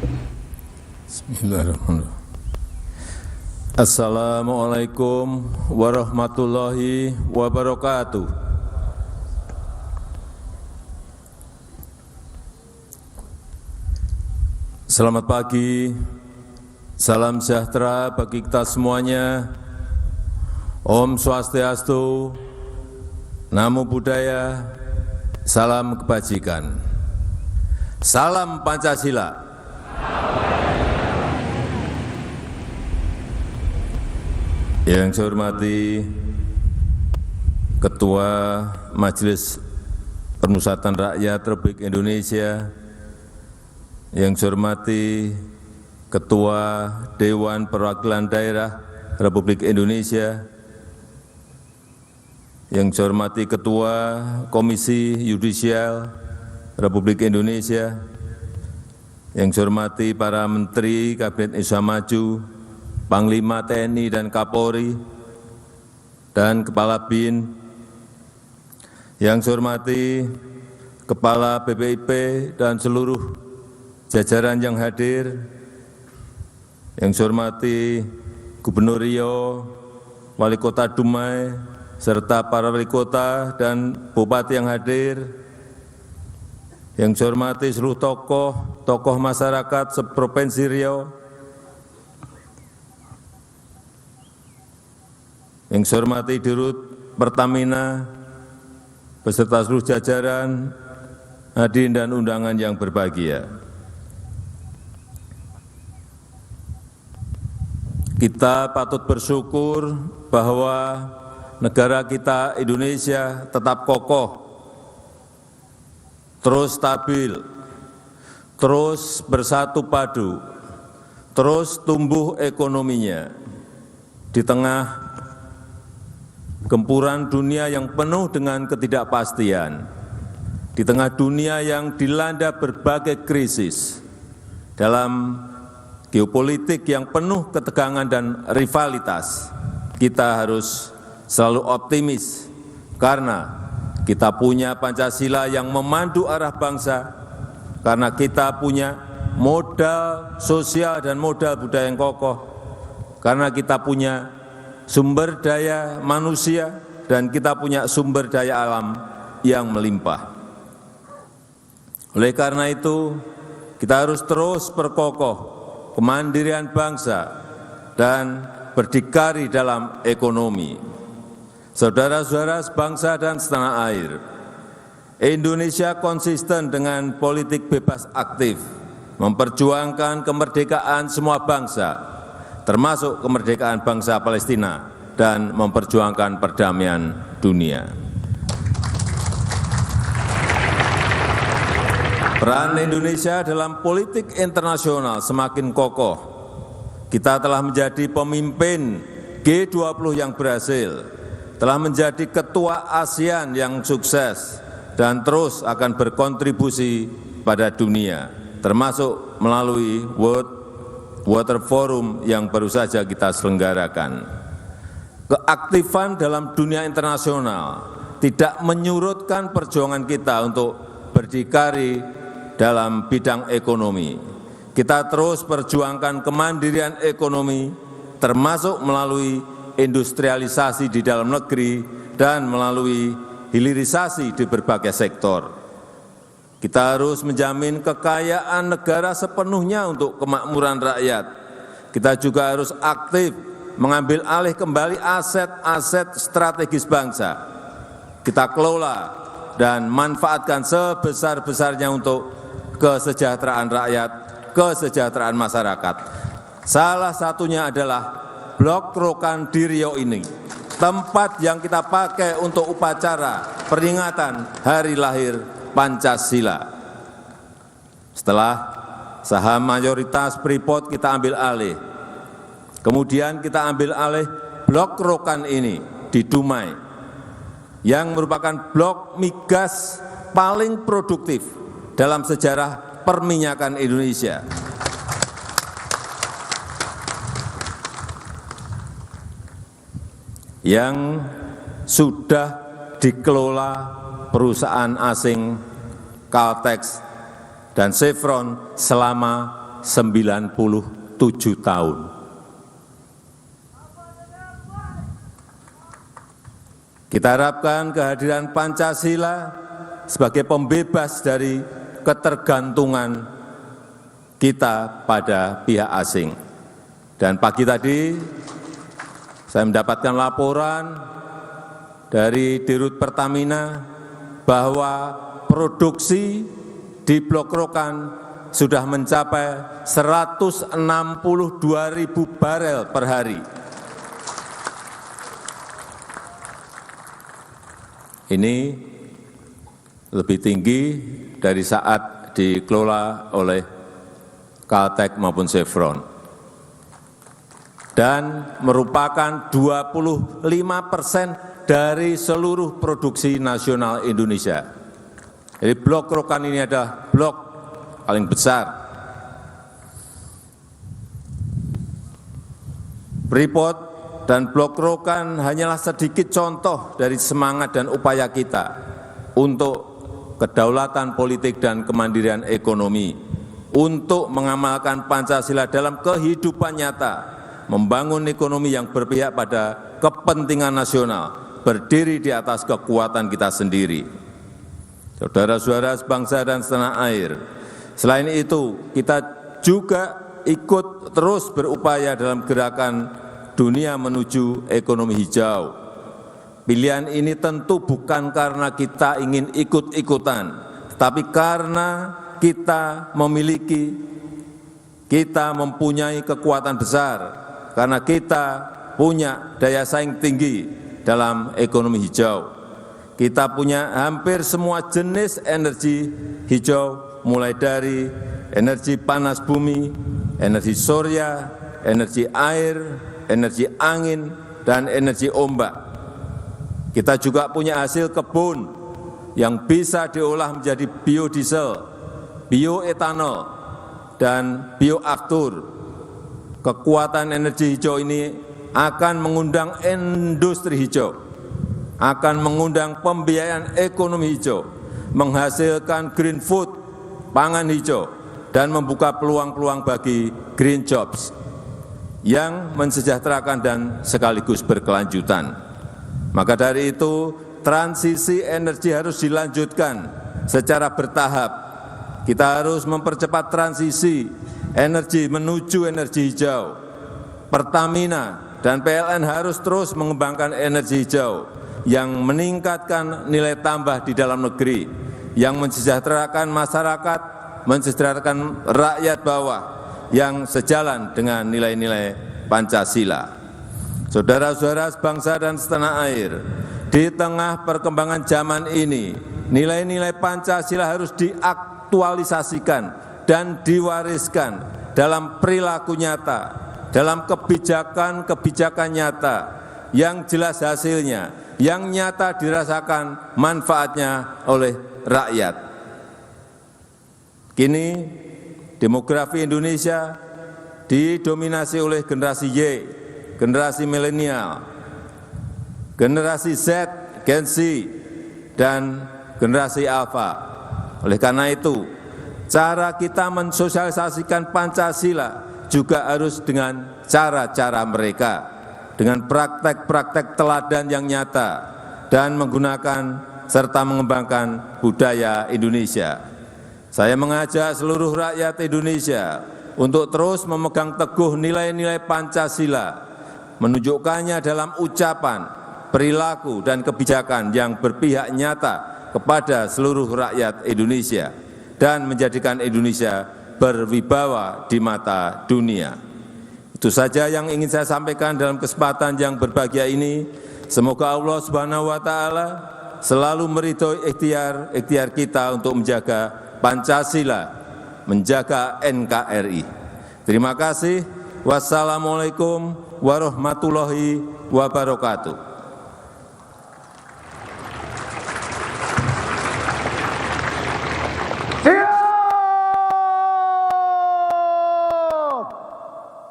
Bismillahirrahmanirrahim. Assalamualaikum warahmatullahi wabarakatuh. Selamat pagi, salam sejahtera bagi kita semuanya. Om Swastiastu, Namo Buddhaya, salam kebajikan. Salam Pancasila. Yang saya hormati Ketua Majelis Permusyawaratan Rakyat Republik Indonesia, yang saya hormati Ketua Dewan Perwakilan Daerah Republik Indonesia, yang saya hormati Ketua Komisi Yudisial Republik Indonesia, yang saya hormati para Menteri Kabinet Indonesia Maju, Panglima TNI dan Kapolri, dan Kepala BIN, yang saya hormati Kepala BPIP dan seluruh jajaran yang hadir, yang saya hormati Gubernur Riau, Wali Kota Dumai, serta para wali kota dan bupati yang hadir, yang saya hormati seluruh tokoh masyarakat seprovinsi Riau, yang saya hormati Dirut Pertamina beserta seluruh jajaran, hadirin dan undangan yang berbahagia. Kita patut bersyukur bahwa negara kita Indonesia tetap kokoh, terus stabil, terus bersatu padu, terus tumbuh ekonominya di tengah gempuran dunia yang penuh dengan ketidakpastian, di tengah dunia yang dilanda berbagai krisis, dalam geopolitik yang penuh ketegangan dan rivalitas. Kita harus selalu optimis karena kita punya Pancasila yang memandu arah bangsa, karena kita punya modal sosial dan modal budaya yang kokoh, karena kita punya sumber daya manusia, dan kita punya sumber daya alam yang melimpah. Oleh karena itu, kita harus terus perkokoh kemandirian bangsa dan berdikari dalam ekonomi. Saudara-saudara sebangsa dan setanah air, Indonesia konsisten dengan politik bebas aktif, memperjuangkan kemerdekaan semua bangsa, termasuk kemerdekaan bangsa Palestina, dan memperjuangkan perdamaian dunia. Peran Indonesia dalam politik internasional semakin kokoh. Kita telah menjadi pemimpin G20 yang berhasil, telah menjadi ketua ASEAN yang sukses, dan terus akan berkontribusi pada dunia, termasuk melalui World Water Forum yang baru saja kita selenggarakan. Keaktifan dalam dunia internasional tidak menyurutkan perjuangan kita untuk berdikari dalam bidang ekonomi. Kita terus perjuangkan kemandirian ekonomi, termasuk melalui industrialisasi di dalam negeri dan melalui hilirisasi di berbagai sektor. Kita harus menjamin kekayaan negara sepenuhnya untuk kemakmuran rakyat. Kita juga harus aktif mengambil alih kembali aset-aset strategis bangsa. Kita kelola dan manfaatkan sebesar-besarnya untuk kesejahteraan rakyat, kesejahteraan masyarakat. Salah satunya adalah Blok Rokan di Riau ini, tempat yang kita pakai untuk upacara peringatan hari lahir Pancasila. Setelah saham mayoritas Freeport kita ambil alih, kemudian kita ambil alih Blok Rokan ini di Dumai, yang merupakan blok migas paling produktif dalam sejarah perminyakan Indonesia. Yang sudah dikelola perusahaan asing Caltex dan Chevron selama tahun. Kita harapkan kehadiran Pancasila sebagai pembebas dari ketergantungan kita pada pihak asing. Dan pagi tadi saya mendapatkan laporan dari Dirut Pertamina bahwa produksi di Blok Rokan sudah mencapai 162.000 barel per hari. Ini lebih tinggi dari saat dikelola oleh Caltech maupun Chevron, dan merupakan 25% dari seluruh produksi nasional Indonesia. Jadi Blok Rokan ini adalah blok paling besar. Freeport dan Blok Rokan hanyalah sedikit contoh dari semangat dan upaya kita untuk kedaulatan politik dan kemandirian ekonomi, untuk mengamalkan Pancasila dalam kehidupan nyata, membangun ekonomi yang berpihak pada kepentingan nasional, berdiri di atas kekuatan kita sendiri. Saudara-saudara sebangsa dan setanah air, selain itu kita juga ikut terus berupaya dalam gerakan dunia menuju ekonomi hijau. Pilihan ini tentu bukan karena kita ingin ikut-ikutan, tetapi karena kita mempunyai kekuatan besar, karena kita punya daya saing tinggi dalam ekonomi hijau. Kita punya hampir semua jenis energi hijau, mulai dari energi panas bumi, energi surya, energi air, energi angin, dan energi ombak. Kita juga punya hasil kebun yang bisa diolah menjadi biodiesel, bioetanol, dan bioaftur. Kekuatan energi hijau ini akan mengundang industri hijau, akan mengundang pembiayaan ekonomi hijau, menghasilkan green food, pangan hijau, dan membuka peluang-peluang bagi green jobs yang mensejahterakan dan sekaligus berkelanjutan. Maka dari itu, transisi energi harus dilanjutkan secara bertahap. Kita harus mempercepat transisi energi menuju energi hijau. Pertamina dan PLN harus terus mengembangkan energi hijau yang meningkatkan nilai tambah di dalam negeri, yang mensejahterakan masyarakat, mensejahterakan rakyat bawah, yang sejalan dengan nilai-nilai Pancasila. Saudara-saudara sebangsa dan setanah air, di tengah perkembangan zaman ini, nilai-nilai Pancasila harus diaktualisasikan dan diwariskan dalam perilaku nyata, dalam kebijakan-kebijakan nyata yang jelas hasilnya, yang nyata dirasakan manfaatnya oleh rakyat. Kini demografi Indonesia didominasi oleh generasi Y, generasi milenial, generasi Z, Gen Z, dan generasi Alpha. Oleh karena itu, cara kita mensosialisasikan Pancasila juga harus dengan cara-cara mereka, dengan praktek-praktek teladan yang nyata, dan menggunakan serta mengembangkan budaya Indonesia. Saya mengajak seluruh rakyat Indonesia untuk terus memegang teguh nilai-nilai Pancasila, menunjukkannya dalam ucapan, perilaku, dan kebijakan yang berpihak nyata kepada seluruh rakyat Indonesia dan menjadikan Indonesia berwibawa di mata dunia. Itu saja yang ingin saya sampaikan dalam kesempatan yang berbahagia ini. Semoga Allah Subhanahu wa taala selalu meridhoi ikhtiar kita untuk menjaga Pancasila, menjaga NKRI. Terima kasih. Wassalamualaikum warahmatullahi wabarakatuh.